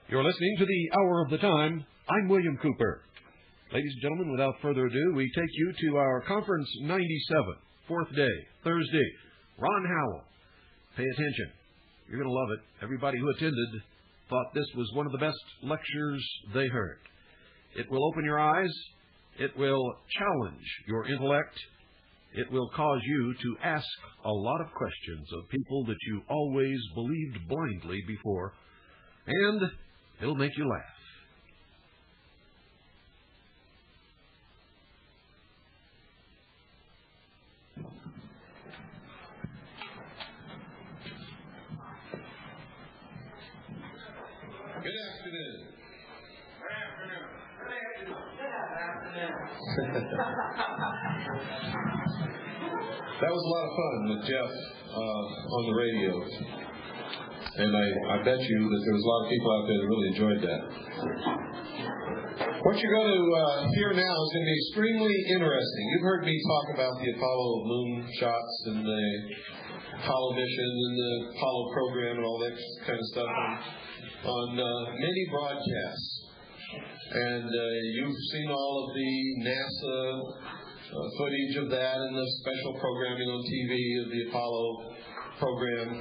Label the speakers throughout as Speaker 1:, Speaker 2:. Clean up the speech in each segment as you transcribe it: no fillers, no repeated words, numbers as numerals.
Speaker 1: You're listening to the Hour of the Time. I'm William Cooper. Ladies and gentlemen, without further ado, we take you to our Conference 97, fourth day, Thursday. Ron Howell. Pay attention. You're going to love it. Everybody who attended thought this was one of the best lectures they heard. It will open your eyes. It will challenge your intellect. It will cause you to ask a lot of questions of people that you always believed blindly before. And it'll make you laugh.
Speaker 2: Good afternoon.
Speaker 3: Good afternoon.
Speaker 2: That was a lot of fun with Jeff on the radio. And I bet you that there was a lot of people out there that really enjoyed that. What you're going to hear now is going to be extremely interesting. You've heard me talk about the Apollo Moonshots and the Apollo mission and the Apollo program and all that kind of stuff on many broadcasts. And you've seen all of the NASA footage of that and the special programming on TV of the Apollo program.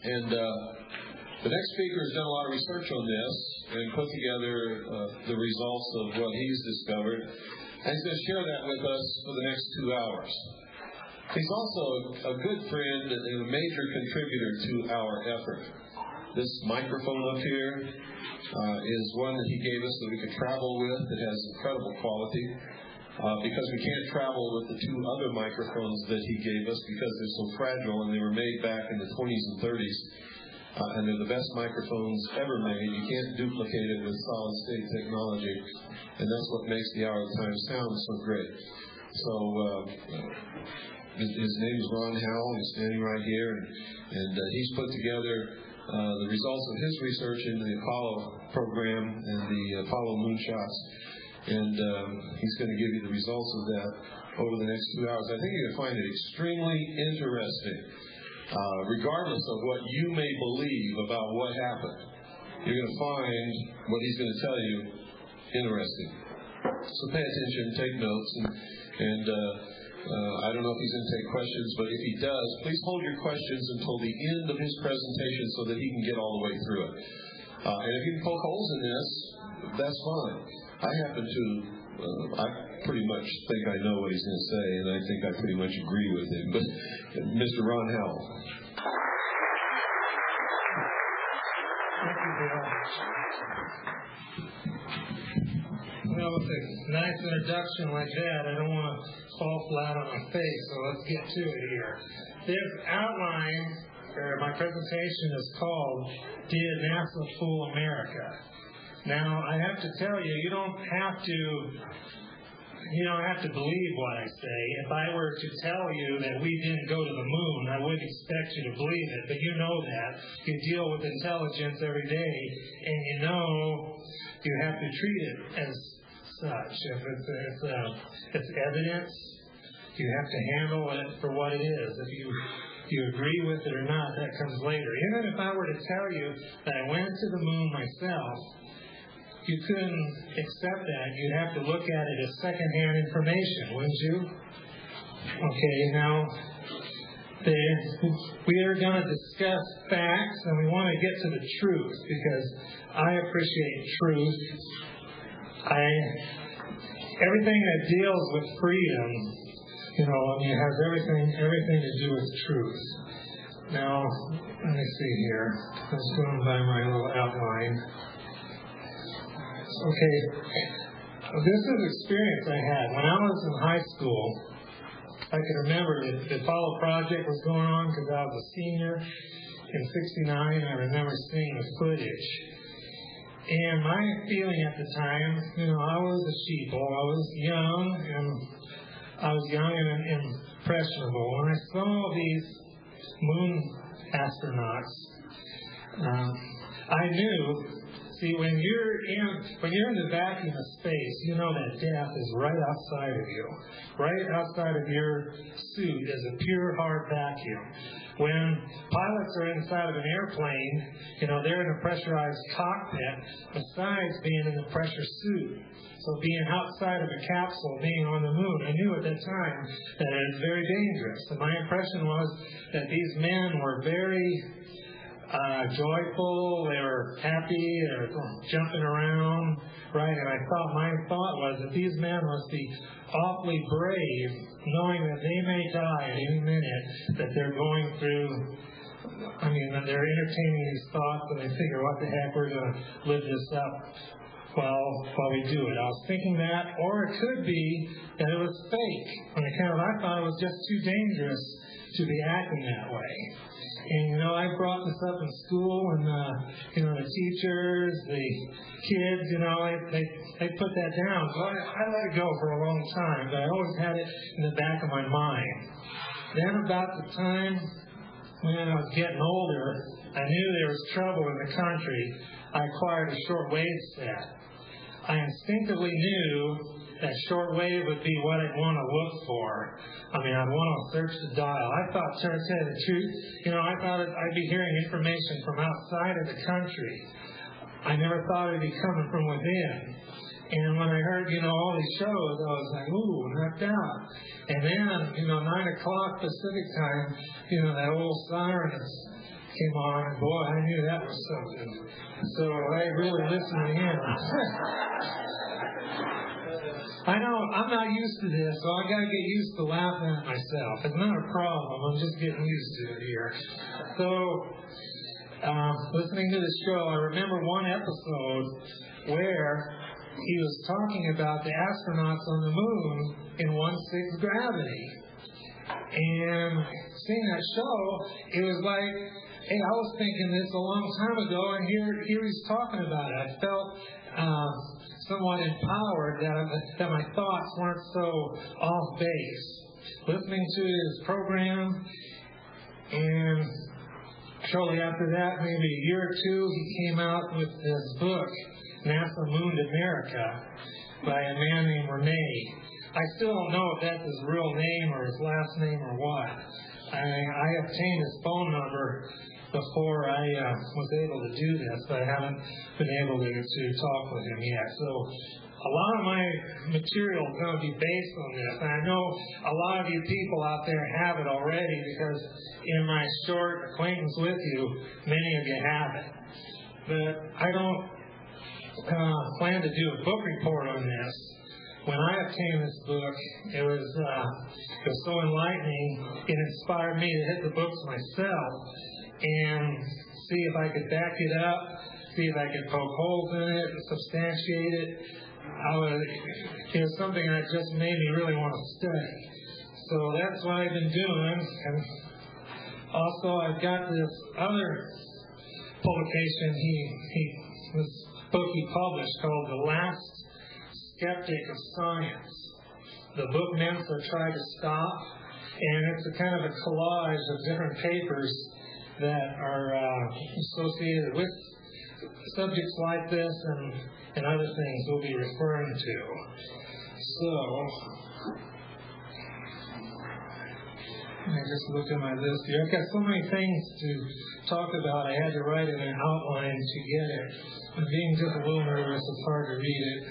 Speaker 2: And the next speaker has done a lot of research on this and put together the results of what he's discovered. And he's going to share that with us for the next 2 hours. He's also a good friend and a major contributor to our effort. This microphone up here is one that he gave us that we could travel with. It has incredible quality. Because we can't travel with the 2 other microphones that he gave us because they're so fragile and they were made back in the 20s and 30s. And they're the best microphones ever made. You can't duplicate it with solid-state technology. And that's what makes the Hour of the Time sound so great. So his name is Ron Howell. He's standing right here. And he's put together the results of his research into the Apollo program and the Apollo Moonshots. And he's going to give you the results of that over the next 2 hours. I think you're going to find it extremely interesting. Regardless of what you may believe about what happened, you're going to find what he's going to tell you interesting. So pay attention, take notes, and I don't know if he's going to take questions, but if he does, please hold your questions until the end of his presentation so that he can get all the way through it. And if you can poke holes in this, that's fine. I happen to, I pretty much think I know what he's going to say, and I think I pretty much agree with him. But Mr. Ron Howell.
Speaker 3: Thank you, Bill. Well, with a nice introduction like that, I don't want to fall flat on my face, so let's get to it here. This outline, or my presentation is called, Did NASA Fool America? Now, I have to tell you, you don't have to believe what I say. If I were to tell you that we didn't go to the moon, I wouldn't expect you to believe it. But you know that. You deal with intelligence every day, and you know you have to treat it as such. If it's evidence, you have to handle it for what it is. If you agree with it or not, that comes later. Even if I were to tell you that I went to the moon myself, you couldn't accept that. You'd have to look at it as secondhand information, wouldn't you? Okay, now, we are going to discuss facts, and we want to get to the truth, because I appreciate truth. Everything that deals with freedom, has everything to do with truth. Now, let me see here. I was going by my little outline. Okay, this is an experience I had. When I was in high school, I can remember the Apollo project was going on because I was a senior in '69. I remember seeing the footage. And my feeling at the time, I was a sheeple. I was young and impressionable. When I saw these moon astronauts, I knew. See, when you're in the vacuum of space, you know that death is right outside of you. Right outside of your suit is a pure, hard vacuum. When pilots are inside of an airplane, they're in a pressurized cockpit, besides being in the pressure suit. So being outside of a capsule, being on the moon, I knew at that time that it was very dangerous. And my impression was that these men were very joyful, they were happy, they were jumping around, right? And my thought was that these men must be awfully brave, knowing that they may die at any minute, that they're going through, that they're entertaining these thoughts, and they figure, what the heck, we're going to live this up while we do it. I was thinking that, or it could be that it was fake. I thought it was just too dangerous to be acting that way. And, I brought this up in school, and, the teachers, the kids, they put that down. So I let it go for a long time, but I always had it in the back of my mind. Then about the time when I was getting older, I knew there was trouble in the country. I acquired a shortwave set. I instinctively knew that shortwave would be what I'd want to look for. I'd want to search the dial. I thought, to tell the truth, I thought I'd be hearing information from outside of the country. I never thought it'd be coming from within. And when I heard, all these shows, I was like, ooh, knocked out. And then, 9 o'clock Pacific time, that old siren came on, and boy, I knew that was something. So I really listened to him. I know, I'm not used to this, so I got to get used to laughing at myself. It's not a problem. I'm just getting used to it here. So, listening to the show, I remember one episode where he was talking about the astronauts on the moon in 1/6 gravity. And seeing that show, it was like, hey, I was thinking this a long time ago, and here he's talking about it. I felt somewhat empowered that my thoughts weren't so off base. Listening to his program, and shortly after that, maybe a year or two, he came out with this book, NASA Mooned America, by a man named Rene. I still don't know if that's his real name or his last name or what. I obtained his phone number before I was able to do this, but I haven't been able to talk with him yet. So a lot of my material is going to be based on this. And I know a lot of you people out there have it already, because in my short acquaintance with you, many of you have it. But I don't plan to do a book report on this. When I obtained this book, it was so enlightening, it inspired me to hit the books myself and see if I could back it up, see if I could poke holes in it, substantiate it. It was something that just made me really want to study. So that's what I've been doing. And also I've got this other publication, this book he published called The Last Skeptic of Science. The book Mensa tried to stop, and it's a kind of a collage of different papers that are associated with subjects like this and other things we'll be referring to. So, I just look at my list here. I've got so many things to talk about, I had to write in an outline to get it. I'm being just a little nervous, it's hard to read it.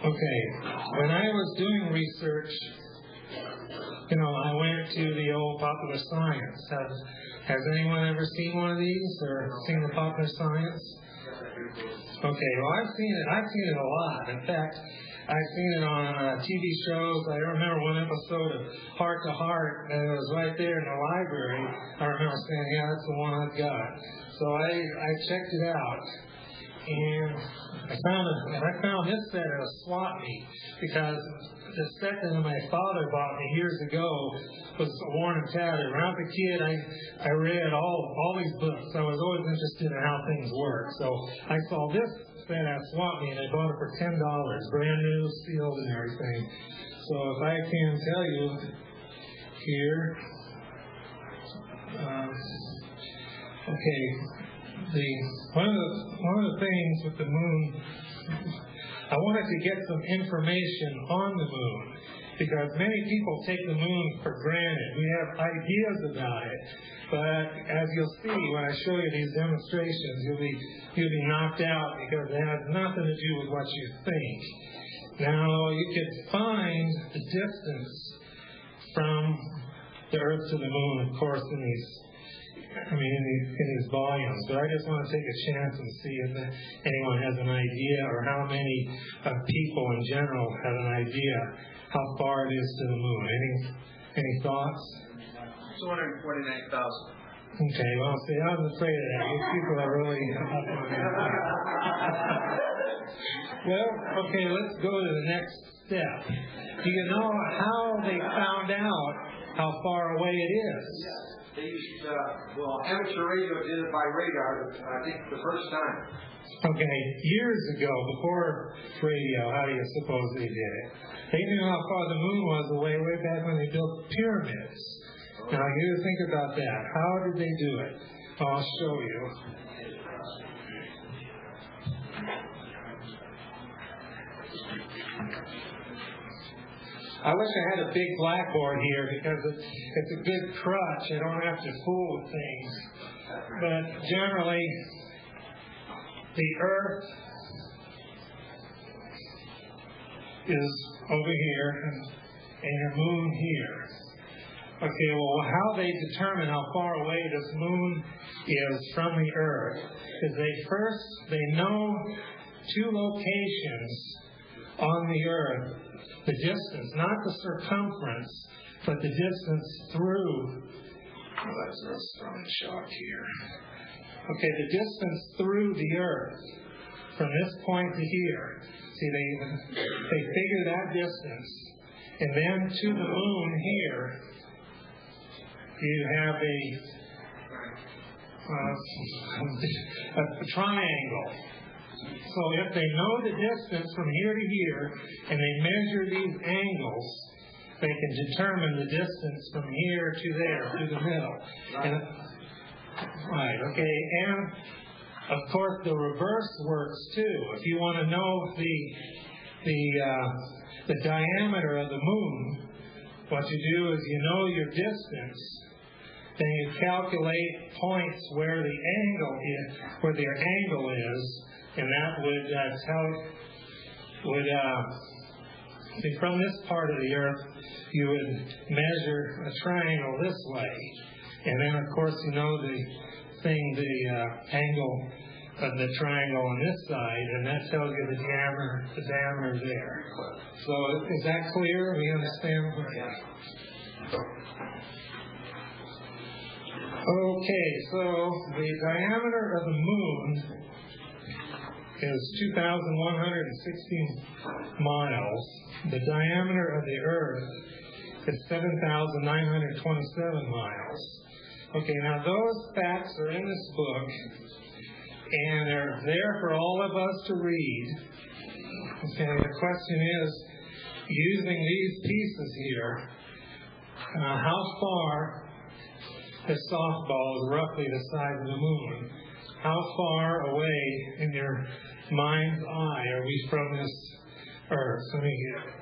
Speaker 3: Okay, when I was doing research, I went to the old Popular Science. Has anyone ever seen one of these or seen the Popular Science? Okay, well I've seen it a lot. In fact, I've seen it on TV shows. I remember one episode of Heart to Heart, and it was right there in the library. I remember saying, yeah, that's the one I've got. So I checked it out, and I found this set at a swap meet, because the set that my father bought me years ago was worn and tattered. When I was a kid, I read all these books. I was always interested in how things work. So I saw this set at swap meet, and I bought it for $10, brand new, sealed, and everything. So if I can tell you here, okay, one of the things with the moon, I wanted to get some information on the moon, because many people take the moon for granted. We have ideas about it, but as you'll see when I show you these demonstrations, you'll be knocked out, because it has nothing to do with what you think. Now, you could find the distance from the Earth to the moon, of course, in these volumes, but I just want to take a chance and see if anyone has an idea, or how many people in general have an idea how far it is to the moon. Any thoughts?
Speaker 4: 249,000.
Speaker 3: Okay, well, see, I was afraid of that. You people are really up on that. Well, okay, let's go to the next step. Do you know how they found out how far away it is?
Speaker 4: Yes. They used, amateur radio did it by radar, I think, the first time.
Speaker 3: Okay, years ago, before radio, how do you suppose they did it? They knew how far the moon was away way back when they built the pyramids. Now, you think about that. How did they do it? I'll show you. I wish I had a big blackboard here, because it's a good crutch. I don't have to fool with things. But generally, the Earth is over here, and the moon here. Okay, well, how they determine how far away this moon is from the Earth is they know two locations on the Earth. The distance, not the circumference, but the distance through. Let's throw in shock here. Okay, the distance through the Earth from this point to here. See, they figure that distance, and then to the moon here, you have a triangle. So if they know the distance from here to here, and they measure these angles, they can determine the distance from here to there, to the middle. Right, okay. And, of course, the reverse works, too. If you want to know the diameter of the moon, what you do is you know your distance, then you calculate points where the angle is, and that would see, from this part of the Earth, you would measure a triangle this way, and then of course you know the angle of the triangle on this side, and that tells you the diameter there. So is that clear? We understand? Okay, so the diameter of the moon is 2,116 miles. The diameter of the Earth is 7,927 miles. Okay, now those facts are in this book, and they're there for all of us to read. Okay, the question is, using these pieces here, how far, this softball is roughly the size of the moon, how far away in your mind's eye are we from this Earth? Let me get it.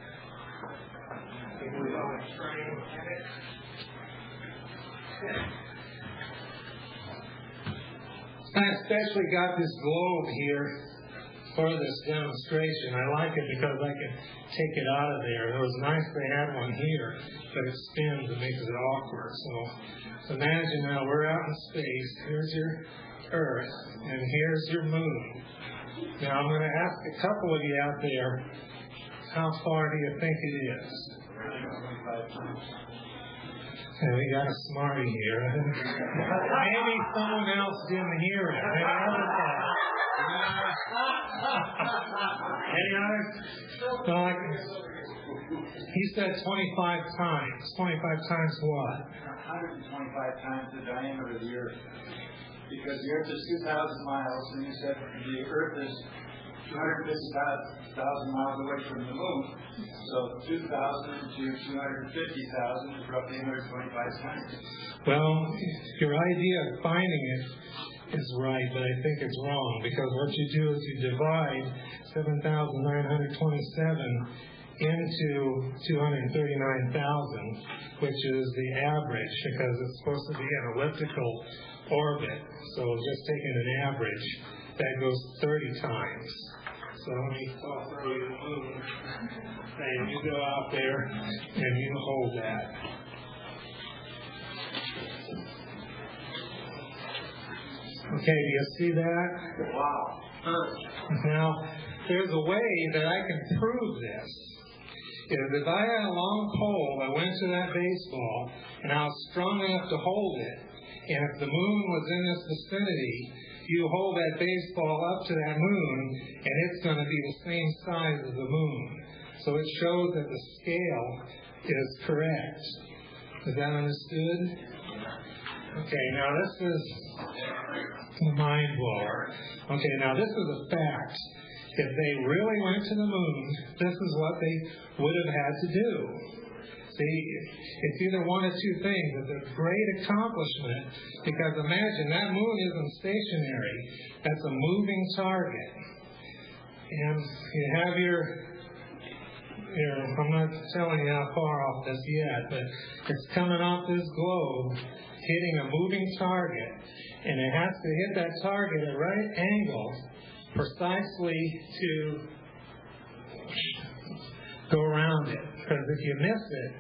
Speaker 3: I especially got this globe here for this demonstration. I like it because I can take it out of there. It was nice they had one here, but it spins and makes it awkward. So imagine now we're out in space. Here's your Earth, and here's your moon. Now I'm going to ask a couple of you out there, How far do you think it is?
Speaker 4: 25 times.
Speaker 3: Okay, we got a smarty here. Maybe someone else didn't hear it. Maybe others had. Any others? Well, he said 25 times. 25 times what?
Speaker 4: 125 times the diameter of the Earth. Because the Earth is 2,000 miles, and you said the Earth is 250,000 miles away from the Moon. So 2,000 to 250,000 is roughly 125 times.
Speaker 3: Well, your idea of finding it is right, but I think it's wrong, because what you do is you divide 7,927 into 239,000, which is the average, because it's supposed to be an elliptical orbit. So just taking an average, that goes 30 times. So let me throw you the moon. And you go out there and you hold that. Okay, do you see that?
Speaker 4: Wow.
Speaker 3: Now, there's a way that I can prove this. If I had a long pole, I went to that baseball, and I was strong enough to hold it, and if the moon was in this vicinity, you hold that baseball up to that moon, and it's going to be the same size as the moon. So it shows that the scale is correct. Is that understood? Okay, now this is a mind blower. Okay, now this is a fact. If they really went to the moon, this is what they would have had to do. See, it's either one of two things. It's a great accomplishment, because imagine, that moon isn't stationary. That's a moving target. And you have your I'm not telling you how far off this yet, but it's coming off this globe, hitting a moving target, and it has to hit that target at right angles precisely to go around it. Because if you miss it,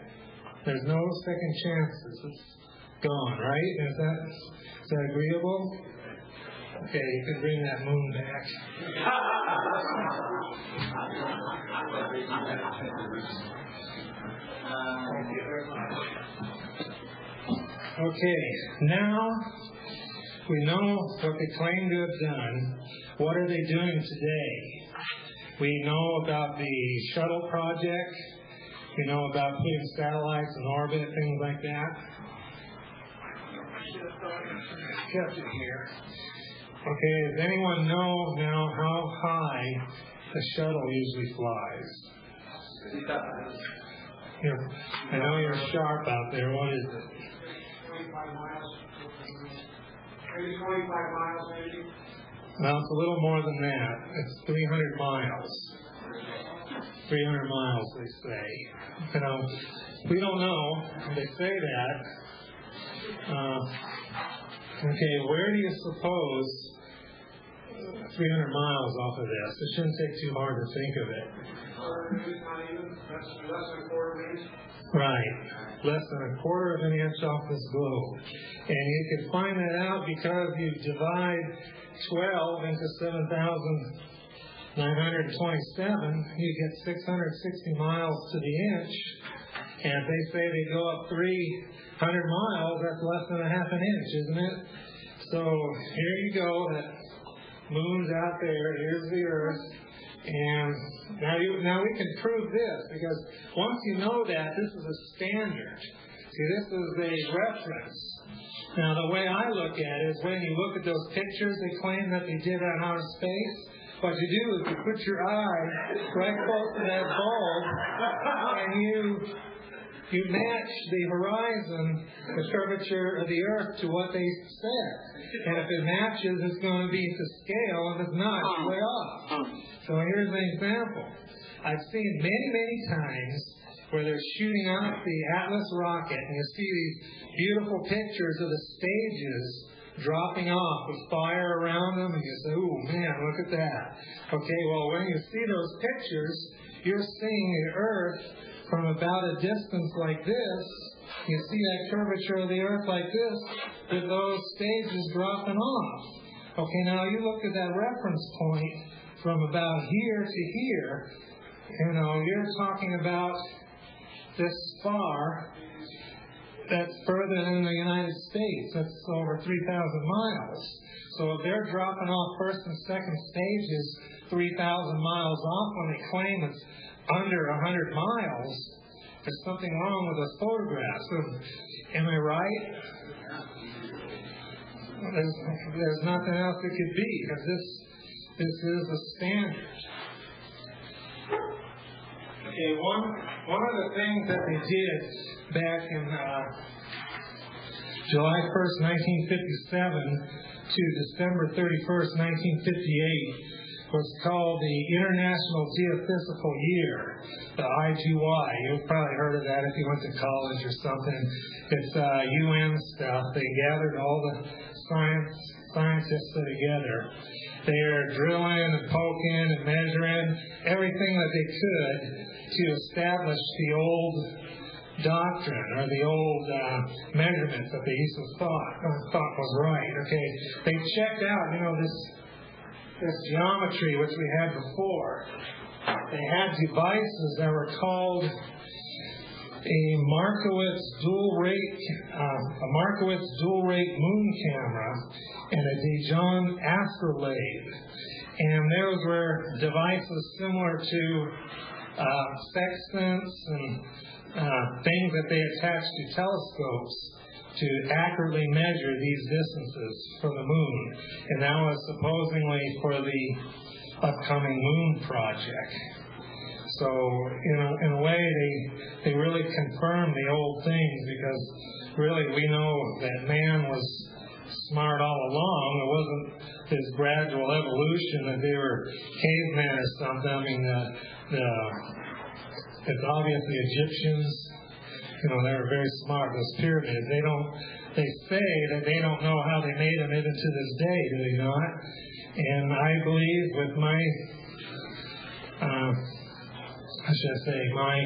Speaker 3: there's no second chances. It's gone, right? Is that agreeable? Okay, you can bring that moon back. Okay, now we know what they claim to have done. What are they doing today? We know about the shuttle project. We know about putting satellites in orbit, things like that. Kept it here. Okay, does anyone know now how high the shuttle usually flies? I know you're sharp out there. What is it?
Speaker 4: 25 miles. Maybe 25 miles, maybe.
Speaker 3: Well, it's a little more than that. It's 300 miles. 300 miles, they say. You know, we don't know. They say that. Okay, where do you suppose 300 miles off of this? It shouldn't take too hard to think of it.
Speaker 4: That's less than a quarter of an inch.
Speaker 3: Right. Less than a quarter of an inch off this globe. And you can find that out because you divide 12 into 7,927, you get 660 miles to the inch. And if they say they go up 300 miles, that's less than a half an inch, isn't it? So here you go, that moon's out there, here's the Earth, and now we can prove this, because once you know that, this is a standard. See, this is a reference. Now, the way I look at it is when you look at those pictures they claim that they did on outer space, what you do is you put your eye right close to that bulb, and you match the horizon, the curvature of the Earth, to what they said. And if it matches, it's going to be to scale. If it's not, it's way off. So here's an example. I've seen many, many times where they're shooting off the Atlas rocket, and you see these beautiful pictures of the stages dropping off with fire around them, and you say, "Ooh, man, look at that." Okay, well, when you see those pictures, you're seeing the Earth from about a distance like this. You see that curvature of the Earth like this, with those stages dropping off. Okay, now you look at that reference point from about here to here. You know, you're talking about this star that's further than the United States. That's over 3,000 miles. So if they're dropping off first and second stages 3,000 miles off when they claim it's under 100 miles, there's something wrong with the photographs. So, am I right? There's nothing else it could be, because this is the standard. Okay, one of the things that they did back in July 1st, 1957 to December 31st, 1958 was called the International Geophysical Year, the IGY. You've probably heard of that if you went to college or something. It's UN stuff. They gathered all the scientists together. They're drilling and poking and measuring everything that they could to establish the old doctrine or the old measurements that they used to thought was right. Okay, they checked out, this geometry which we had before. They had devices that were called a Markowitz dual rate moon camera and a Dijon astrolabe. And those were devices similar to sextants and things that they attached to telescopes to accurately measure these distances for the moon. And that was supposedly for the upcoming moon project. So, in a way, they really confirmed the old things, because really we know that man was smart all along. It wasn't this gradual evolution that they were cavemen or something. I mean, it's obviously Egyptians. They were very smart. Those pyramids. They say that they don't know how they made them even to this day, do they not? And I believe with my, my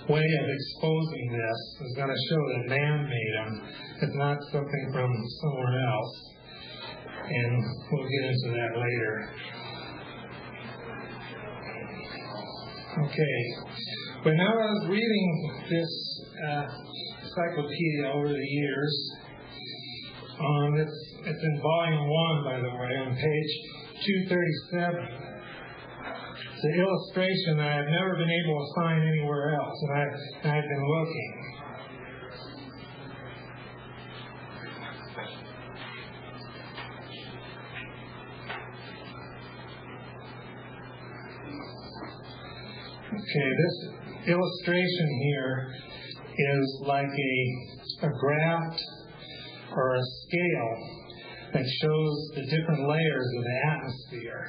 Speaker 3: way of exposing this is going to show that man made them. It's not something from somewhere else. And we'll get into that later. Okay. When I was reading this encyclopedia over the years, it's in volume 1, by the way, on page 237. It's an illustration that I've never been able to find anywhere else, and I've been looking. Okay, this illustration here is like a graph or a scale that shows the different layers of the atmosphere.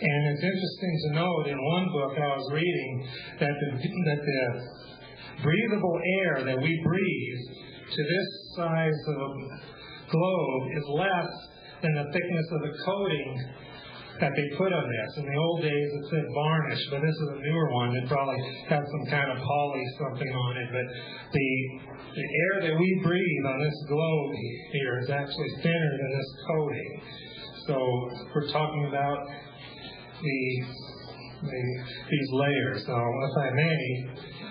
Speaker 3: And it's interesting to note, in one book I was reading, that the breathable air that we breathe to this size of a globe is less than the thickness of the coating that they put on this. In the old days it said varnish, but this is a newer one. It probably has some kind of poly something on it. But the air that we breathe on this globe here is actually thinner than this coating. So we're talking about these layers. So if I may,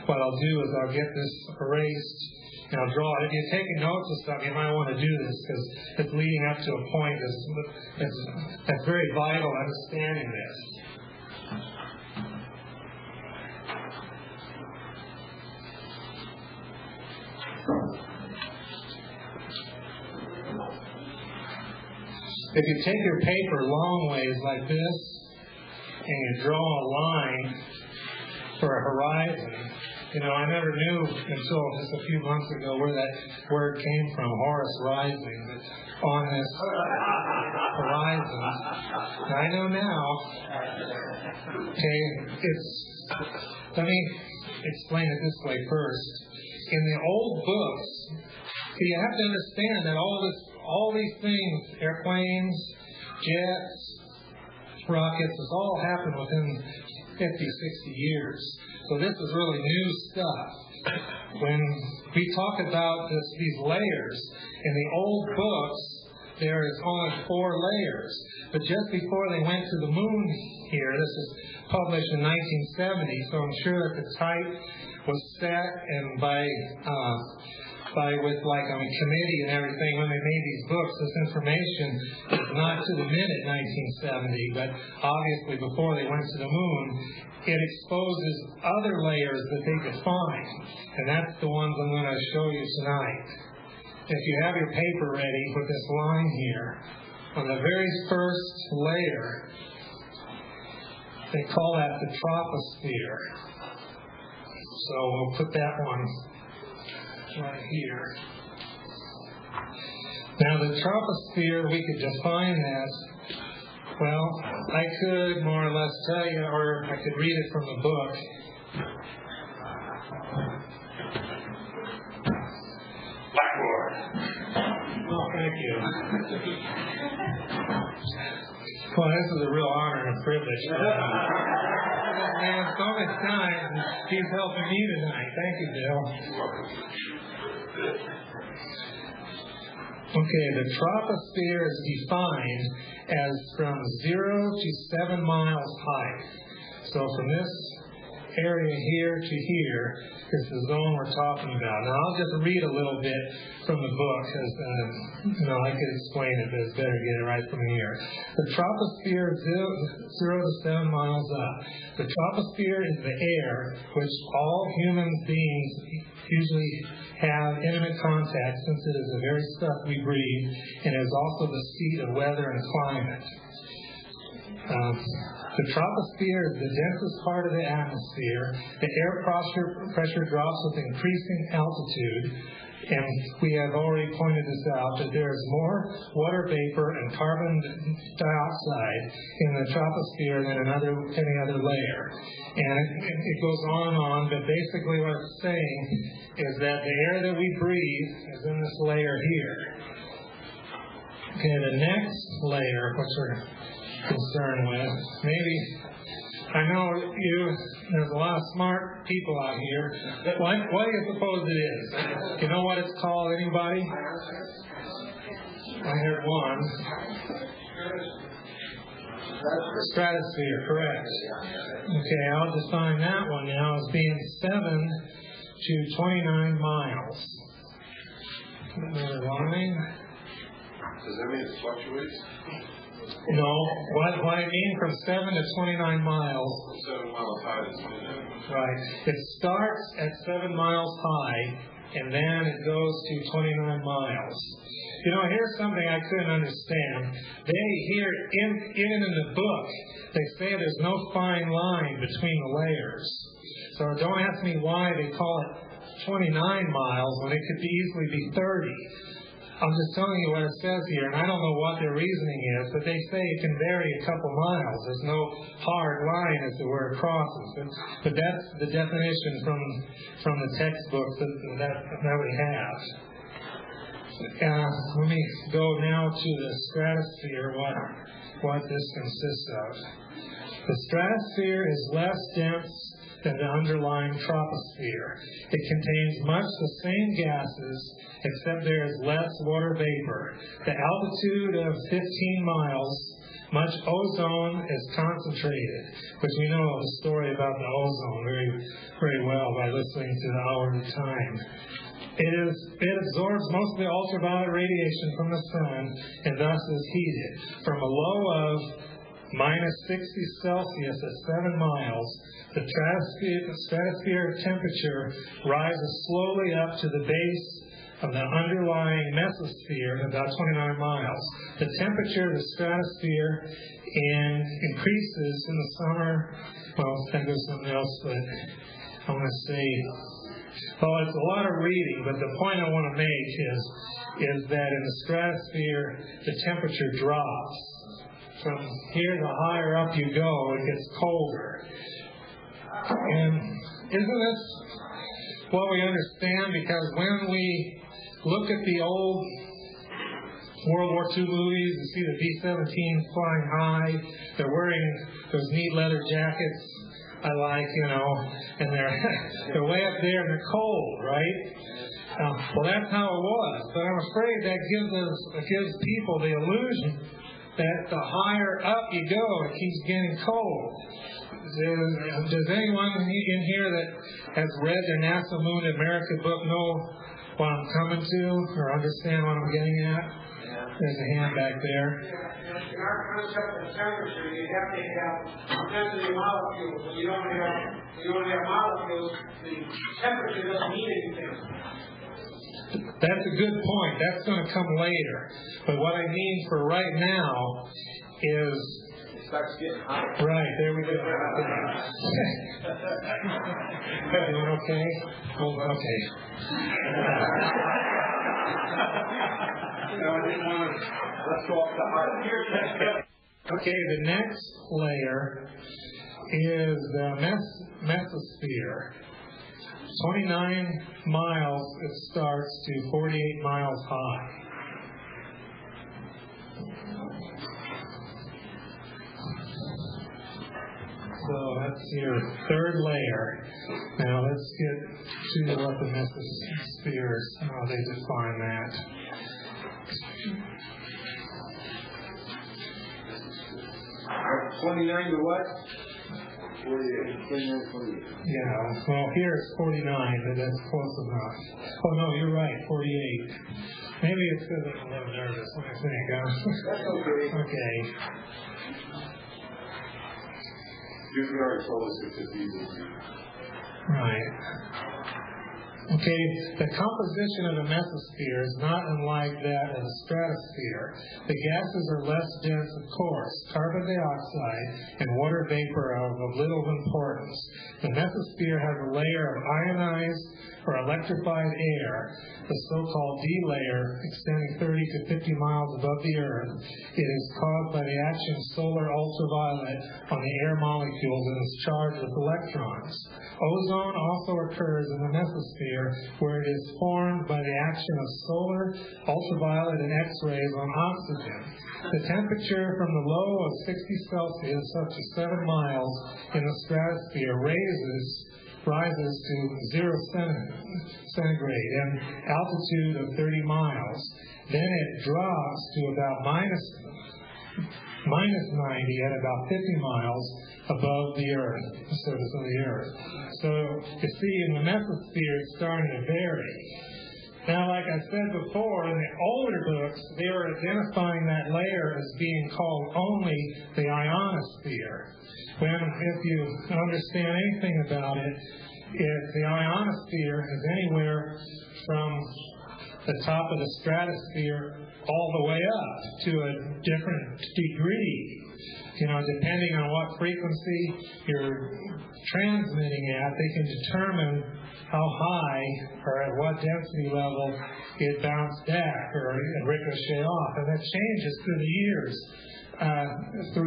Speaker 3: what I'll do is I'll get this erased and I'll draw it. If you're taking notes of stuff, you might want to do this because it's leading up to a point that's very vital understanding this. If you take your paper long ways like this and you draw a line for a horizon, I never knew until just a few months ago where that word came from, Horus rising, but on this horizon. I know now. Okay, let me explain it this way first. In the old books, you have to understand that all these things, airplanes, jets, rockets, has all happened within 50, 60 years. So this is really new stuff. When we talk about these layers, in the old books, there is only 4 layers. But just before they went to the moon here, this was published in 1970, so I'm sure that the type was set and by with like a committee and everything when they made these books. This information is not to the minute 1970, but obviously before they went to the moon, it exposes other layers that they could find, and that's the ones I'm going to show you tonight. If you have your paper ready, put this line here. On the very first layer, they call that the troposphere. So we'll put that one right here. Now the troposphere, we could define that. Well, I could more or less tell you, or I could read it from the book. Blackboard. Oh, thank you. Well, this is a real honor and a privilege. Man, so much time. He's helping me tonight. Thank you, Bill. Okay, the troposphere is defined as from 0 to 7 miles high. So from this area here to here is the zone we're talking about. Now I'll just read a little bit from the book, because I could explain it, but it's better to get it right from here. The troposphere is 0 to 7 miles up. The troposphere is the air which all human beings usually have intimate contact, since it is the very stuff we breathe, and is also the seat of weather and climate. The troposphere is the densest part of the atmosphere. The air pressure drops with increasing altitude, and we have already pointed this out, that there is more water vapor and carbon dioxide in the troposphere than in any other layer. And it goes on, but basically what it's saying is that the air that we breathe is in this layer here. Okay, the next layer, which we're concerned with, maybe, I know there's a lot of smart people out here. What do you suppose it is? You know what it's called, anybody? I heard one. Stratosphere, correct. Okay, I'll define that one now as being 7 to 29 miles. Another line.
Speaker 2: Does that mean it fluctuates?
Speaker 3: No, what I mean from 7 to 29 miles.
Speaker 2: 7 miles high to 29.
Speaker 3: Right. It starts at 7 miles high, and then it goes to 29 miles. You know, here's something I couldn't understand. Even in the book, they say there's no fine line between the layers. So don't ask me why they call it 29 miles when it could easily be 30. I'm just telling you what it says here, and I don't know what their reasoning is, but they say it can vary a couple miles. There's no hard line as to where it crosses. But that's the definition from the textbooks that we have. Let me go now to the stratosphere, what this consists of. The stratosphere is less dense than the underlying troposphere. It contains much the same gases, except there is less water vapor. The altitude of 15 miles, much ozone is concentrated, which we know the story about the ozone very, very well by listening to the Hour of the Time. It absorbs mostly ultraviolet radiation from the sun and thus is heated. From a low of minus 60 Celsius at 7 miles, the stratospheric temperature rises slowly up to the base of the underlying mesosphere at about 29 miles. The temperature of the stratosphere increases in the summer. Well, that goes something else, but I want to say, well, it's a lot of reading, but the point I want to make is that in the stratosphere, the temperature drops. From here, the higher up you go, it gets colder. And isn't this what we understand? Because when we look at the old World War II movies and see the B-17s flying high, they're wearing those neat leather jackets I like, and they're way up there and they're cold, right? Well, that's how it was. But I'm afraid that gives people the illusion that the higher up you go, it keeps getting cold. Does anyone in here that has read the NASA Moon America book know what I'm coming to or understand what I'm getting at? There's a hand back there.
Speaker 5: In our concept of temperature, you have to have density molecules. When you don't have molecules, the temperature doesn't mean anything.
Speaker 3: That's a good point. That's going to come later. But what I mean for right now is...
Speaker 4: It starts getting hot.
Speaker 3: Right, there we go. Doing okay? Oh, okay.
Speaker 4: I didn't want to... Let's go off the hard.
Speaker 3: Okay, the next layer is the mesosphere. 29 miles it starts to 48 miles high. So that's your third layer. Now let's get to what the mesosphere is, how they define that.
Speaker 4: Right, 29 to what? 48.
Speaker 3: Yeah, well, here it's 49, but that's close enough. Oh, no, you're right, 48. Maybe it's because I'm a little nervous, I think.
Speaker 4: That's okay.
Speaker 3: Okay.
Speaker 4: You already told us it's easy.
Speaker 3: Right. Okay, the composition of the mesosphere is not unlike that of the stratosphere. The gases are less dense, of course. Carbon dioxide and water vapor are of little importance. The mesosphere has a layer of ionized or electrified air, the so-called D layer, extending 30 to 50 miles above the Earth. It is caused by the action of solar ultraviolet on the air molecules and is charged with electrons. Ozone also occurs in the mesosphere, where it is formed by the action of solar, ultraviolet, and X-rays on oxygen. The temperature from the low of 60 Celsius up to 7 miles in the stratosphere rises to 0 centigrade and altitude of 30 miles. Then it drops to about minus 90 at about 50 miles above the Earth, the surface of the Earth. So you see, in the mesosphere, it's starting to vary. Now, like I said before, in the older books, they were identifying that layer as being called only the ionosphere. When, if you understand anything about it, the ionosphere is anywhere from the top of the stratosphere all the way up to a different degree. Depending on what frequency you're transmitting at, they can determine how high or at what density level it bounced back or ricochet off. And that changes through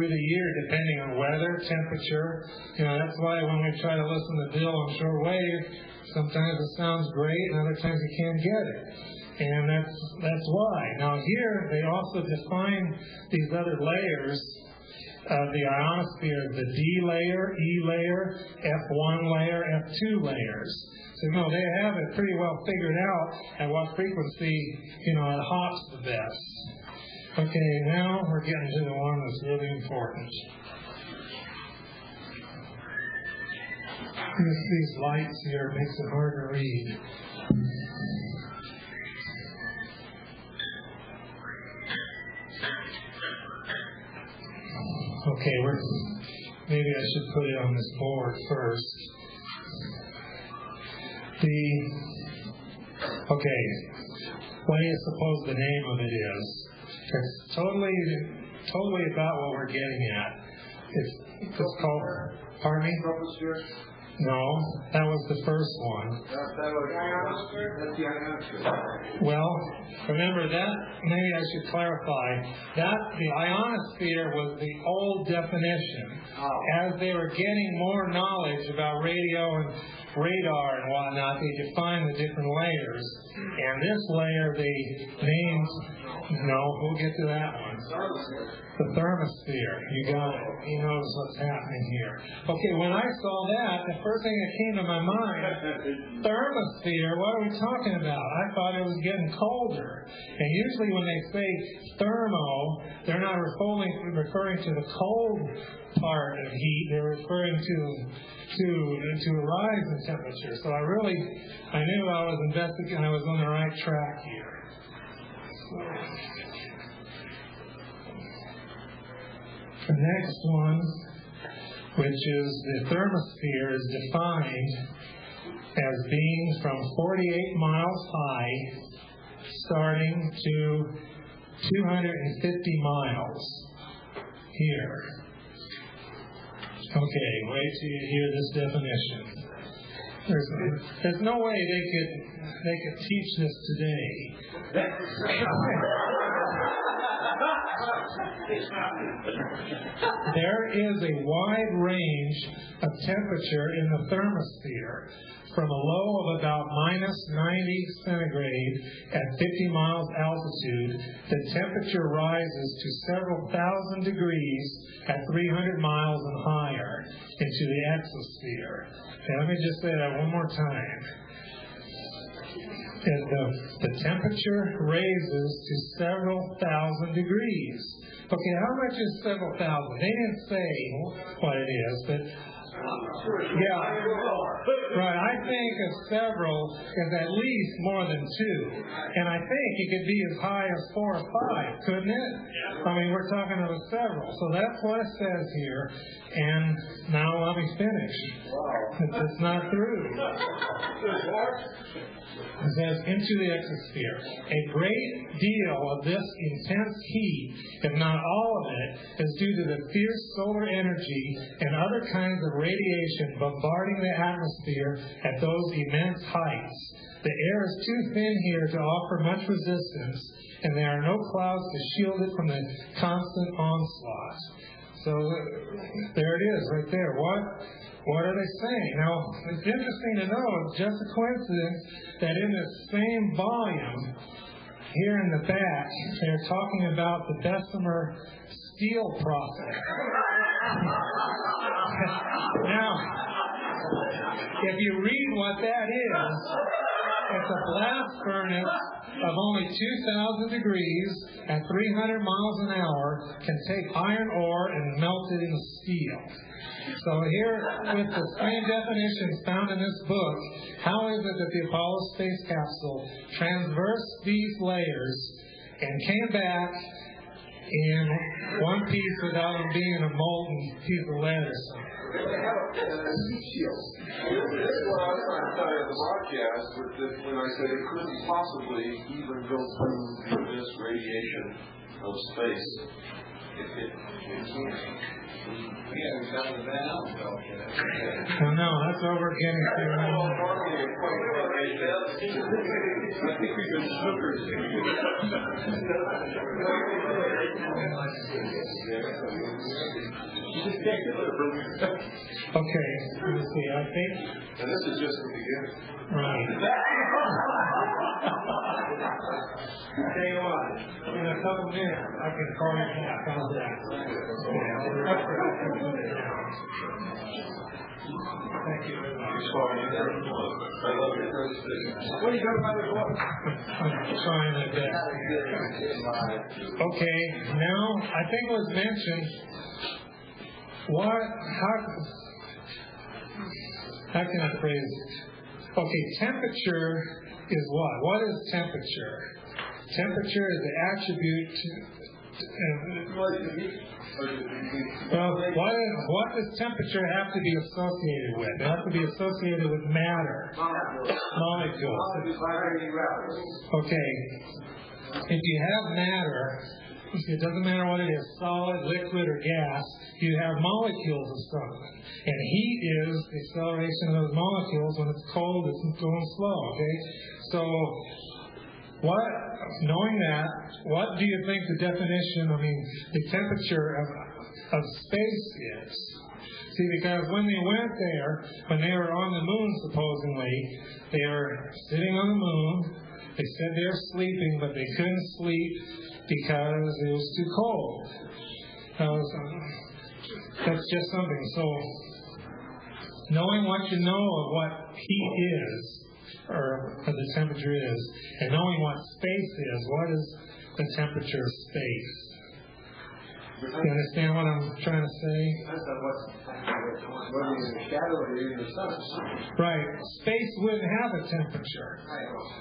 Speaker 3: the year, depending on weather, temperature. That's why when we try to listen to Bill on shortwave, sometimes it sounds great and other times you can't get it. And that's why. Now here, they also define these other layers of the ionosphere, the D layer, E layer, F1 layer, F2 layers. So, they have it pretty well figured out at what frequency, it hops the best. Okay, now we're getting to the one that's really important. These lights here makes it hard to read. Okay, maybe I should put it on this board first. What do you suppose the name of it is? It's totally about what we're getting at. It's called, pardon me? No, that was the first one.
Speaker 4: That's the ionosphere.
Speaker 3: Well, remember that, maybe I should clarify, that the ionosphere was the old definition. As they were getting more knowledge about radio and radar and whatnot, they defined the different layers. And this layer they named, no, we'll get to that one. The thermosphere. You got it. You notice what's happening here. Okay, when I saw that, the first thing that came to my mind, thermosphere, what are we talking about? I thought it was getting colder. And usually when they say thermo, they're not referring to the cold part of heat. They're referring to a rise in temperature. So I knew I was investigating, I was on the right track here. The next one, which is the thermosphere, is defined as being from 48 miles high, starting to 250 miles here. Okay, wait till you hear this definition. There's no way they could teach this today. There is a wide range of temperature in the thermosphere, from a low of about minus 90 centigrade at 50 miles altitude. The temperature rises to several thousand degrees at 300 miles and higher into the exosphere. Okay, let me just say that one more time. The temperature raises to several thousand degrees. Okay, how much is several thousand? They didn't say what it is, but yeah, right. I think of several as at least more than two, and I think it could be as high as 4 or 5, couldn't it? I mean, we're talking about several, so that's what it says here. And now let me finish. It's not through. It says, into the exosphere. A great deal of this intense heat, if not all of it, is due to the fierce solar energy and other kinds of radiation bombarding the atmosphere at those immense heights. The air is too thin here to offer much resistance, and there are no clouds to shield it from the constant onslaught. So there it is, right there. What are they saying? Now, it's interesting to know, it's just a coincidence that in this same volume, here in the back, they're talking about the Bessemer steel process. Now, if you read what that is, it's a blast furnace of only 2,000 degrees at 300 miles an hour can take iron ore and melt it into steel. So here, with the same definitions found in this book, how is it that the Apollo space capsule traversed these layers and came back in one piece without them being a molten piece of lead or something?
Speaker 6: This is what I was trying to tell you at the broadcast, when I said it couldn't possibly even go through the abyss radiation of space. It can't. Yeah, we've got the Van Allen fellowship.
Speaker 3: Oh, no, that's what we're getting to.
Speaker 6: I think we've been snookered.
Speaker 3: Okay, let me see, I think.
Speaker 6: And this is just the beginning.
Speaker 3: Right.
Speaker 5: Tell you what,
Speaker 3: In a couple minutes, I can call you back. How's that? Thank you very much.
Speaker 6: I love your presentation.
Speaker 5: what are you talking about this water?
Speaker 3: I'm trying my best. Okay, now I think it was mentioned. How can I phrase it? Okay, temperature is what? What is temperature? Temperature is the attribute. Well, what does temperature have to be associated with? It has to be associated with matter, molecules. Okay, if you have matter, it doesn't matter what it is, solid, liquid, or gas, you have molecules of something. And heat is the acceleration of those molecules. When it's cold, it's going slow, okay? So, knowing that, what do you think the the temperature of space is? See, because when they went there, when they were on the moon supposedly, they were sitting on the moon, They said they were sleeping, but they couldn't sleep because it was too cold. That's just something. So, knowing what you know of what heat is, or what the temperature is, and knowing what space is, what is the temperature of space? You understand what I'm trying to say?
Speaker 4: Whether you're in the shadow or you're in the sun.
Speaker 3: Right. Space wouldn't have a temperature.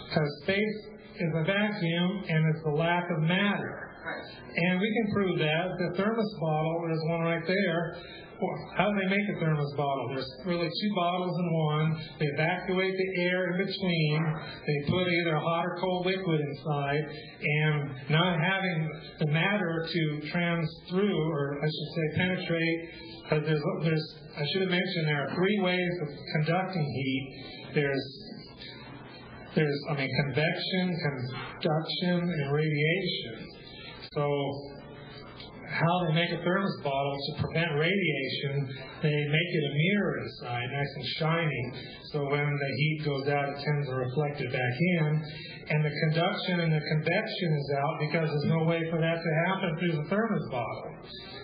Speaker 3: Because space is a vacuum and it's the lack of matter. And we can prove that. The thermos bottle, there's one right there. How do they make a thermos bottle? There's really two bottles in one. They evacuate the air in between. They put either hot or cold liquid inside. And not having the matter to trans through, or I should say penetrate, because I should have mentioned there are three ways of conducting heat. There's convection, conduction, and radiation. So how they make a thermos bottle to prevent radiation, they make it a mirror inside, nice and shiny. So when the heat goes out, it tends to reflect it back in. And the conduction and the convection is out because there's no way for that to happen through the thermos bottle.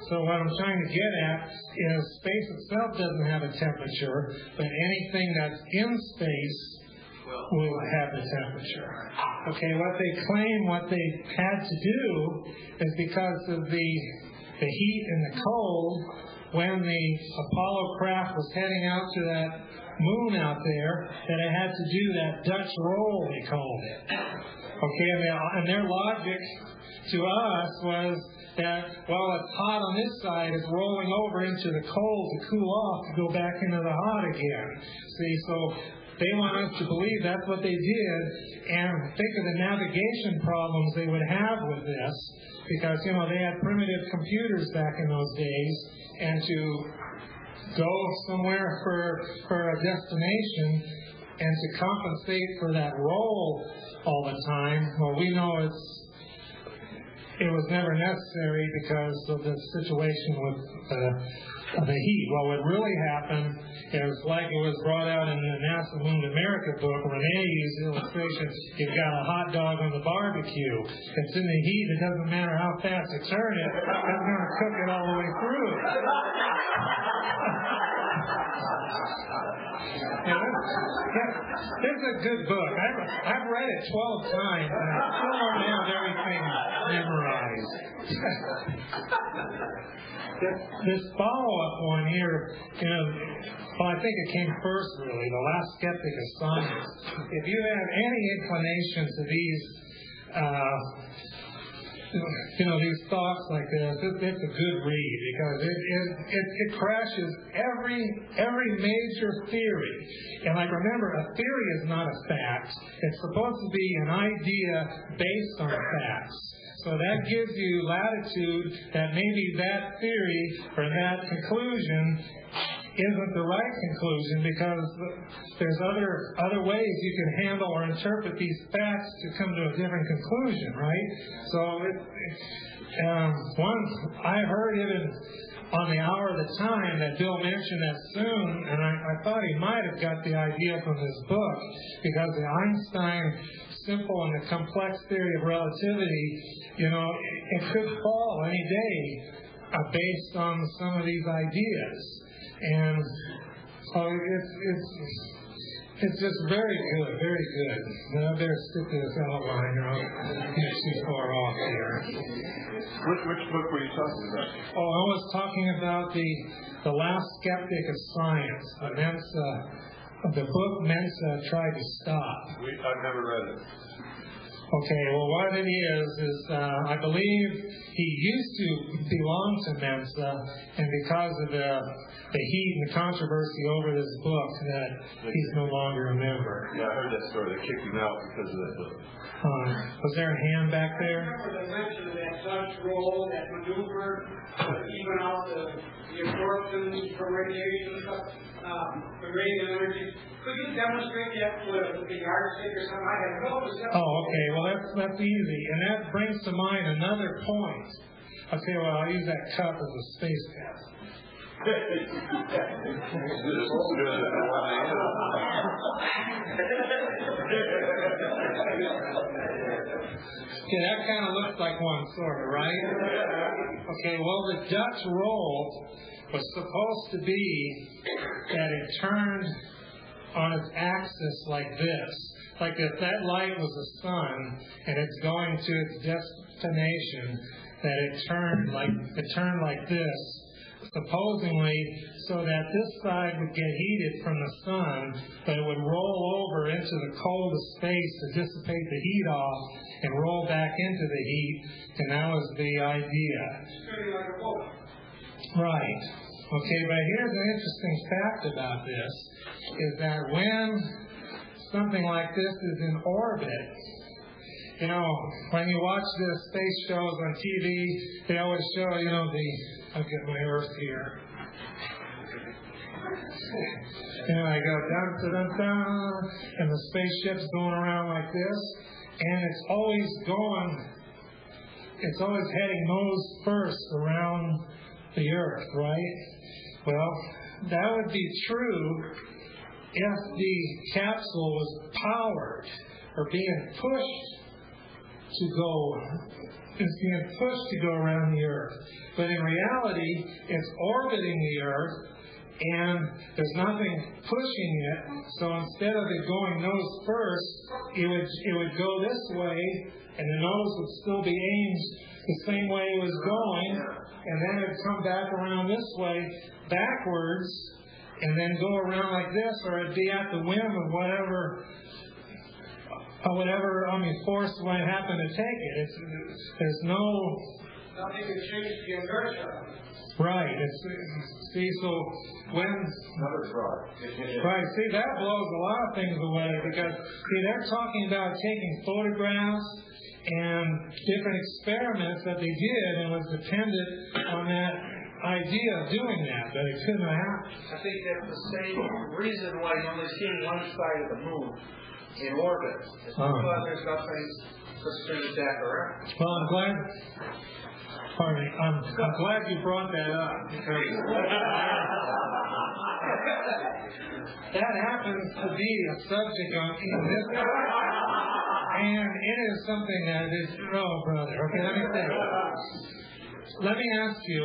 Speaker 3: So what I'm trying to get at is space itself doesn't have a temperature, but anything that's in space will have the temperature. Okay, what they claim, what they had to do is because of the heat and the cold, when the Apollo craft was heading out to that moon out there, that it had to do that Dutch roll, they called it. Okay, and their logic to us was that, well, it's hot on this side, it's rolling over into the cold to cool off, to go back into the hot again. See, so they want us to believe that's what they did, and think of the navigation problems they would have with this, because, they had primitive computers back in those days, and to go somewhere for a destination and to compensate for that roll all the time, well, we know it was never necessary because of the situation with the heat. Well, what really happened is, like it was brought out in the NASA Moon America book, Renee used the illustration, you've got a hot dog on the barbecue. It's in the heat, it doesn't matter how fast you turn it, it's going to cook it all the way through. This is a good book. I've read it 12 times, and I still don't have everything memorized. This follow-up one here, well, I think it came first, really, the last skeptic of science. If you have any inclination to these thoughts like this, it's a good read, because it crashes every major theory. And remember, a theory is not a fact. It's supposed to be an idea based on facts. So that gives you latitude that maybe that theory or that conclusion isn't the right conclusion, because there's other ways you can handle or interpret these facts to come to a different conclusion, right? So I heard even on the Hour of the Time that Bill mentioned that soon, and I thought he might have got the idea from this book, because the Einstein simple and the complex theory of relativity, it could fall any day based on some of these ideas. And so it's just very good, very good. But I better stick to this outline, or I'll get too far off here.
Speaker 6: Which book were you talking about?
Speaker 3: Oh, I was talking about the Last Skeptic of Science, the book Mensa tried to stop.
Speaker 6: I've never read it.
Speaker 3: Okay, well, what it is I believe he used to belong to Mensa, and because of the heat and the controversy over this book, that he's no longer a member.
Speaker 6: Yeah, I heard that story. They kicked him out because of that book.
Speaker 3: Was there a hand back there?
Speaker 5: I remember the mention of that Dutch roll, that maneuver, even out the absorption from radiation, the radiant energy. Could you demonstrate that with the yardstick or something? I have no perception.
Speaker 3: Oh, okay. Well, that's easy. And that brings to mind another point. Okay, well, I'll use that cup as a space cup. Okay, that kind of looks like one, sort of, right? Okay, well, the Dutch roll was supposed to be that it turned on its axis like this. Like if that light was the sun and it's going to its destination, that it turned like this, supposedly so that this side would get heated from the sun, but it would roll over into the coldest space to dissipate the heat off and roll back into the heat, and that was the idea. Right. Okay, but here's an interesting fact about this, is that when something like this is in orbit, you know, when you watch the space shows on TV, they always show, you know, I'll get my Earth here. And I go dun dun dun dun, and the spaceship's going around like this, and it's always heading nose first around the Earth, right? Well, that would be true if the capsule was powered or being pushed to go around the Earth. But in reality, it's orbiting the Earth, and there's nothing pushing it. So instead of it going nose first, it would go this way, and the nose would still be aimed the same way it was going, and then it would come back around this way, backwards, and then go around like this, or it'd be at the whim of whatever force might happen to take it. There's no...
Speaker 5: Nothing can change the inertia.
Speaker 3: Right. So when...
Speaker 4: Another fraud.
Speaker 3: Right. See, that blows a lot of things away, because, they're talking about taking photographs and different experiments that they did, and was dependent on that idea of doing that, but it couldn't have happened.
Speaker 7: I think that's the same reason why you're only seeing one side of the moon in orbit. It's because there's nothing to spin it back around.
Speaker 3: Well, I'm glad you brought that up, because that happens to be a subject in this, and it is something that is, oh brother, okay, let me ask you,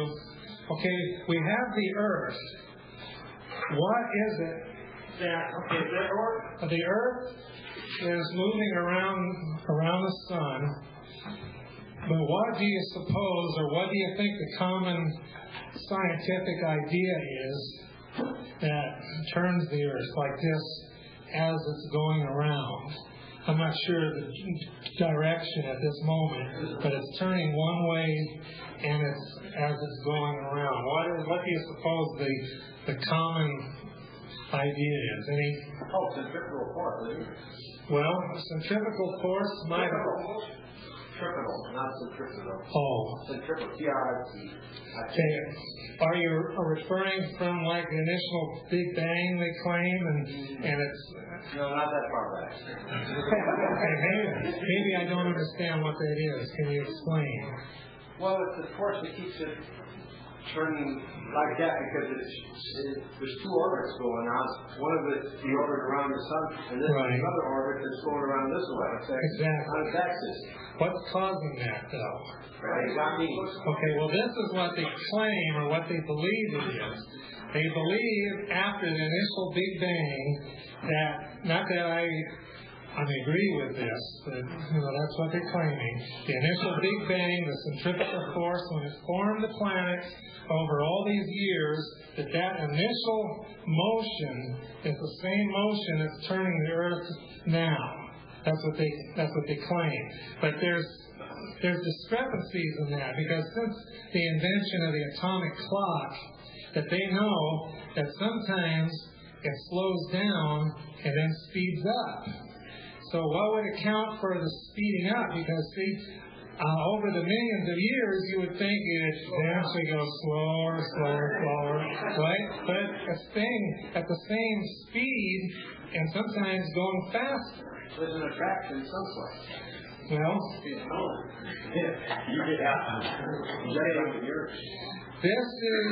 Speaker 3: okay, we have the Earth. What is it that, the Earth is moving around the sun, but what do you suppose, or what do you think the common scientific idea is that turns the Earth like this as it's going around? I'm not sure the direction at this moment, but it's turning one way, and as it's going around. What do you suppose the common idea is? Any?
Speaker 4: Centrifugal force, isn't it?
Speaker 3: Well, centrifugal force might have.
Speaker 4: Centrifugal, not centrifugal.
Speaker 3: Oh.
Speaker 4: Centrifugal, T-R-I-T.
Speaker 3: Okay. Are you referring from like the initial Big Bang they claim, and it's?
Speaker 4: No, not that far back.
Speaker 3: Okay, maybe I don't understand what that is. Can you explain?
Speaker 4: Well, it's the force that keeps it turning like that, because there's two orbits going on. One of it's the orbit around the sun, and then there's another orbit that's going around this way.
Speaker 3: Exactly.
Speaker 4: On its axis.
Speaker 3: What's causing that, though?
Speaker 4: Right, not me.
Speaker 3: Okay, well, this is what they claim, or what they believe it is. They believe after the initial Big Bang that, not that I agree with this, but that's what they're claiming. The initial Big Bang, the centrifugal force, when it formed the planets over all these years, that initial motion is the same motion that's turning the Earth now. That's what they claim. But there's discrepancies in that, because since the invention of the atomic clock, that they know that sometimes it slows down and then speeds up. So what would account for the speeding up? Because over the millions of years, you would think it eventually goes slower, right? But it's staying at the same speed and sometimes going faster.
Speaker 4: There's an attraction someplace.
Speaker 3: Well, this is,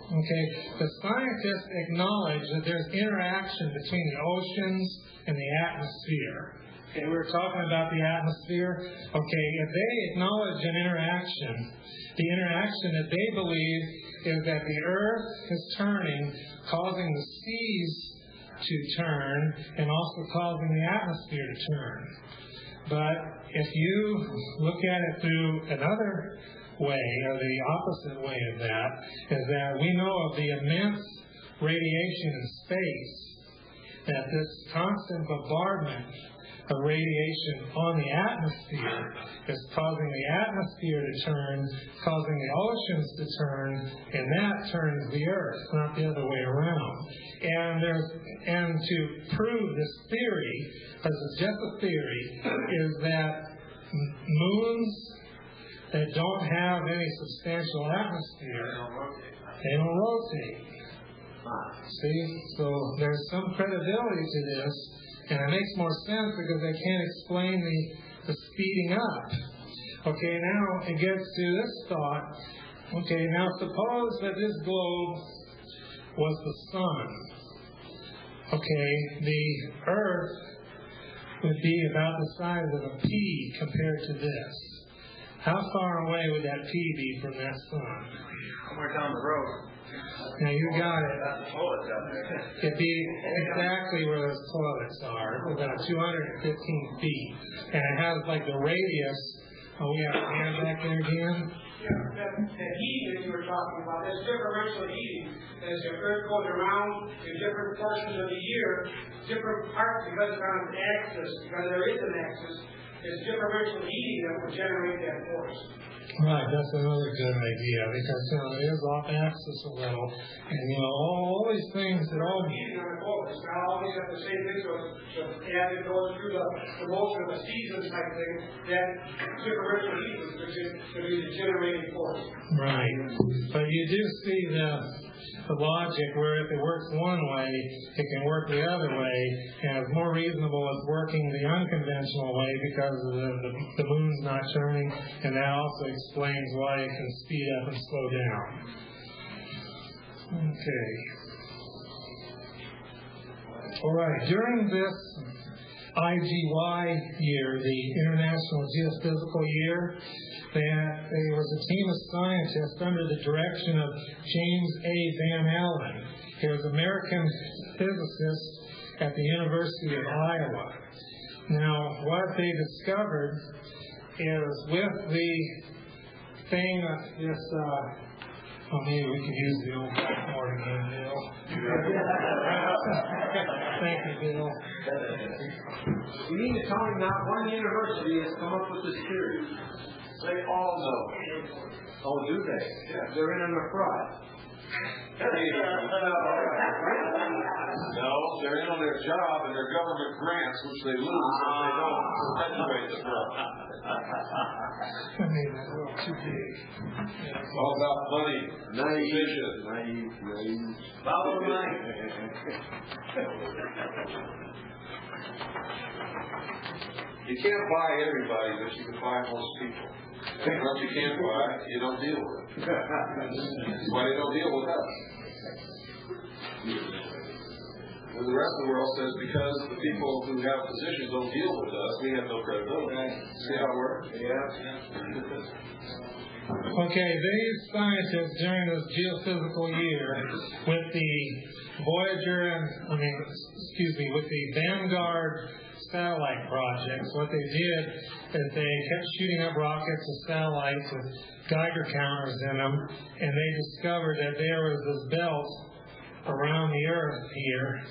Speaker 3: okay, the scientists acknowledge that there's interaction between the oceans and the atmosphere. Okay, we were talking about the atmosphere. Okay, if they acknowledge an interaction, the interaction that they believe is that the Earth is turning, causing the seas to turn, and also causing the atmosphere to turn. But if you look at it through another way, or the opposite way of that, is that we know of the immense radiation in space, that this constant bombardment of radiation on the atmosphere is causing the atmosphere to turn, causing the oceans to turn, and that turns the Earth, not the other way around. And to prove this theory, because it's just a theory, is that moons that don't have any substantial atmosphere, they don't rotate. See? So there's some credibility to this, and it makes more sense because they can't explain the speeding up. Okay, now it gets to this thought. Okay, now suppose that this globe was the sun. Okay, the Earth would be about the size of a pea compared to this. How far away would that pea be from that sun?
Speaker 7: Somewhere down the road.
Speaker 3: Now you got it. It'd be exactly where those toilets are, about 215 feet. And it has like the radius. Oh, we have a hand back there again?
Speaker 5: Yeah, that heat that you were talking about, that's differential heating. As the Earth goes around in different portions of the year, different parts, because it's on an axis, because there is an axis, it's differential heating that will generate that force.
Speaker 3: Right, that's another good idea, because it is off axis a little, and all these things that all
Speaker 5: heating on the globe, it's not always at the same thing. So as it goes through the motion of the seasons type thing, that differential heat is the generating force.
Speaker 3: Right, but you do see the logic where if it works one way, it can work the other way, and it's more reasonable as working the unconventional way because the moon's not turning, and that also explains why it can speed up and slow down. Okay. All right. During this IGY year, the International Geophysical Year, there was a team of scientists under the direction of James A. Van Allen. He was an American physicist at the University of Iowa. Now, what they discovered is with the thing, maybe we could use the old blackboard again, Bill. Thank you, Bill.
Speaker 4: You mean to tell me not one university has come up with this theory?
Speaker 6: They all know.
Speaker 4: Oh, do they?
Speaker 6: Yeah.
Speaker 4: They're in on a fraud.
Speaker 6: No, they're in on their job and their government grants, which they lose if they don't perpetuate the fraud.
Speaker 3: I made that a little too big.
Speaker 6: It's all about money.
Speaker 4: Naive. Follow the money.
Speaker 6: You can't buy everybody, but you can buy most people. What you can't buy, you don't deal with. That's why they don't deal with us. And the rest of the world says because the people who have positions don't deal with us, we have no credibility. See how it works?
Speaker 3: Yeah. Okay, these scientists during this geophysical year with the Voyager with the Vanguard satellite projects, what they did is they kept shooting up rockets and satellites with Geiger counters in them, and they discovered that there was this belt around the Earth here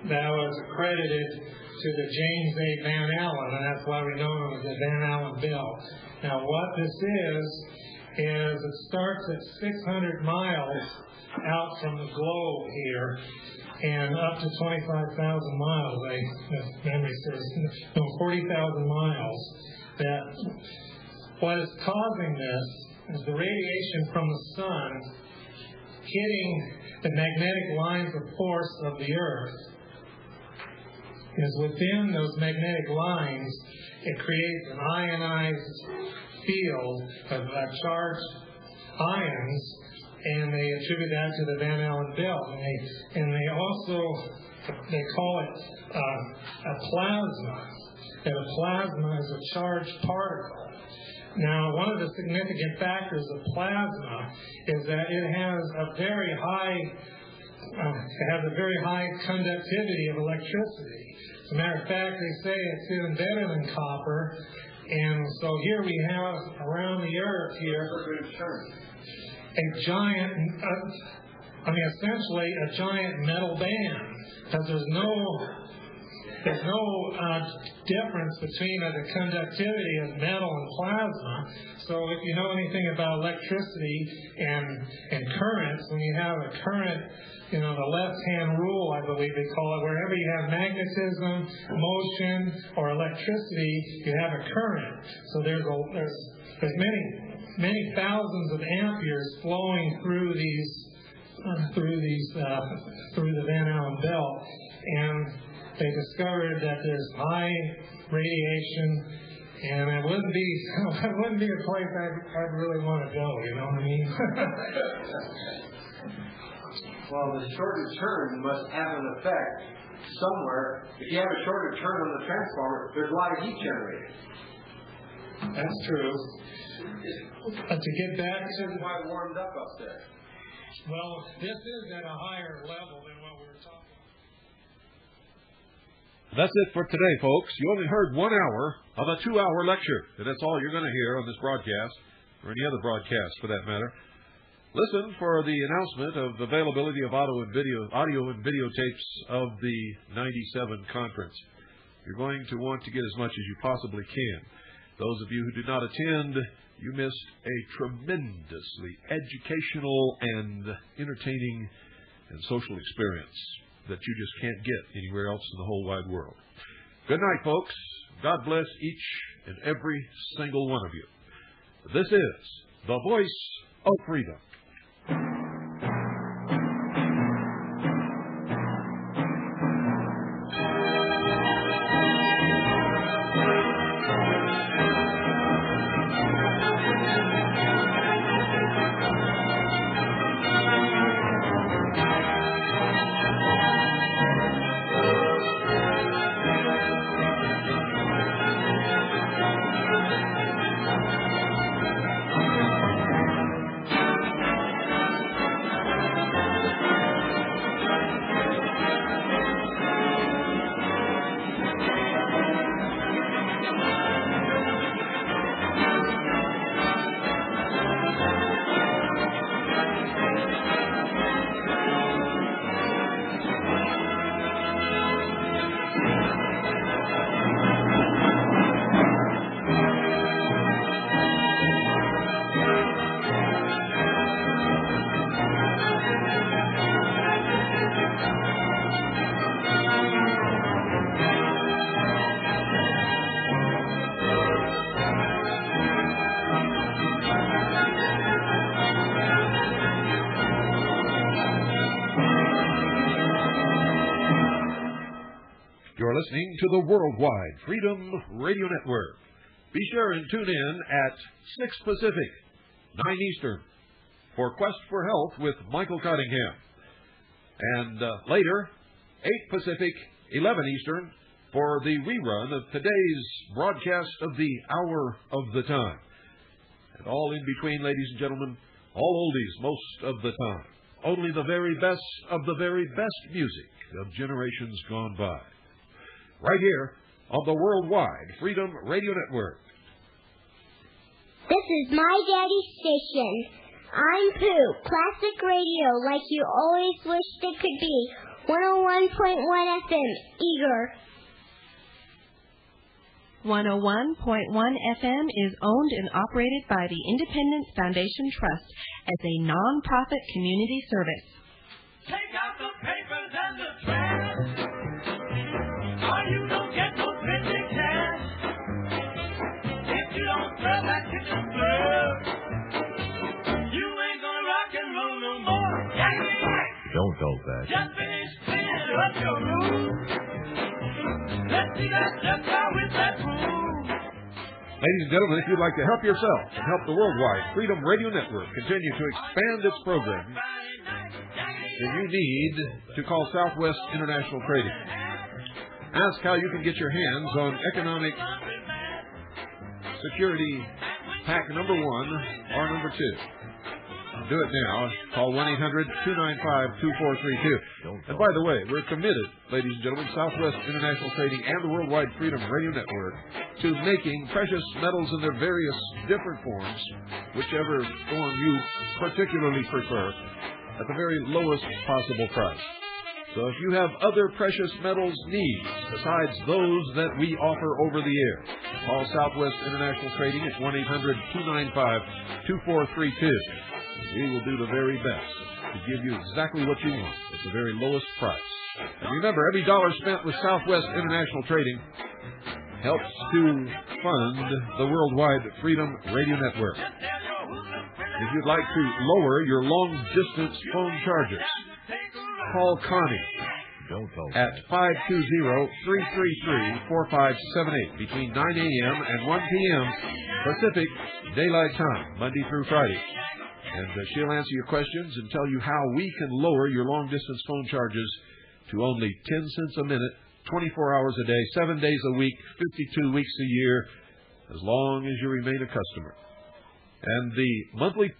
Speaker 3: that was accredited to the James A. Van Allen, and that's why we know it as the Van Allen belt. Now, what this is it starts at 600 miles out from the globe here, and up to 25,000 miles, memory says, 40,000 miles. That what is causing this is the radiation from the sun hitting the magnetic lines of force of the Earth. is within those magnetic lines, it creates an ionized field of charged ions, and they attribute that to the Van Allen belt. And they also call it a plasma. That a plasma is a charged particle. Now, one of the significant factors of plasma is that it has a very high conductivity of electricity. As a matter of fact, they say it's even better than copper. And so here we have around the Earth here a giant, essentially a giant metal band, because there's no difference between the conductivity of metal and plasma. So if you know anything about electricity and currents, when you have a current, the left-hand rule, I believe they call it, wherever you have magnetism, motion, or electricity, you have a current. So there's many thousands of amperes flowing through the Van Allen belt, and they discovered that there's high radiation, and it wouldn't be a place I'd really want to go. You know what I mean?
Speaker 4: Well, the shorter turn must have an effect somewhere. If you have a shorter turn on the transformer, there's a lot of heat generated.
Speaker 3: That's true. But to get back to
Speaker 4: why it warmed up there.
Speaker 3: Well, this is at a higher level than what we were talking about.
Speaker 1: That's it for today, folks. You only heard 1 hour of a 2-hour lecture, and that's all you're going to hear on this broadcast, or any other broadcast for that matter. Listen for the announcement of availability of audio and video tapes of the 97 conference. You're going to want to get as much as you possibly can. Those of you who did not attend, you missed a tremendously educational and entertaining and social experience that you just can't get anywhere else in the whole wide world. Good night, folks. God bless each and every single one of you. This is the Voice of Freedom. You're listening to the Worldwide Freedom Radio Network. Be sure and tune in at 6 Pacific, 9 Eastern, for Quest for Health with Michael Cottingham. And later, 8 Pacific, 11 Eastern, for the rerun of today's broadcast of the Hour of the Time. And all in between, ladies and gentlemen, all oldies most of the time. Only the very best of the very best music of generations gone by. Right here on the Worldwide Freedom Radio Network.
Speaker 8: This is my daddy's station. I'm Pooh, classic radio like you always wished it could be. 101.1 FM, Eager.
Speaker 9: 101.1 FM is owned and operated by the Independence Foundation Trust as a non-profit community service.
Speaker 10: Take out the papers and the trash, or you don't get no pretty cash. If you don't throw that kitchen floor, you ain't gonna rock and roll no more. Don't go back. Just finish cleaning up your room. see that left eye with that groove.
Speaker 1: Ladies and gentlemen, if you'd like to help yourself and help the Worldwide Freedom Radio Network continue to expand its programming, then you need to call Southwest International Trading. Ask how you can get your hands on Economic Security Pack number 1 or number 2. Do it now. Call 1-800-295-2432. And by the way, we're committed, ladies and gentlemen, Southwest International Trading and the Worldwide Freedom Radio Network, to making precious metals in their various different forms, whichever form you particularly prefer, at the very lowest possible price. So if you have other precious metals needs besides those that we offer over the air, call Southwest International Trading at 1-800-295-2432. We will do the very best to give you exactly what you want at the very lowest price. And remember, every dollar spent with Southwest International Trading helps to fund the Worldwide Freedom Radio Network. If you'd like to lower your long-distance phone charges, call Connie at 520-333-4578 between 9 a.m. and 1 p.m. Pacific Daylight Time, Monday through Friday. And she'll answer your questions and tell you how we can lower your long-distance phone charges to only 10 cents a minute, 24 hours a day, 7 days a week, 52 weeks a year, as long as you remain a customer. And the monthly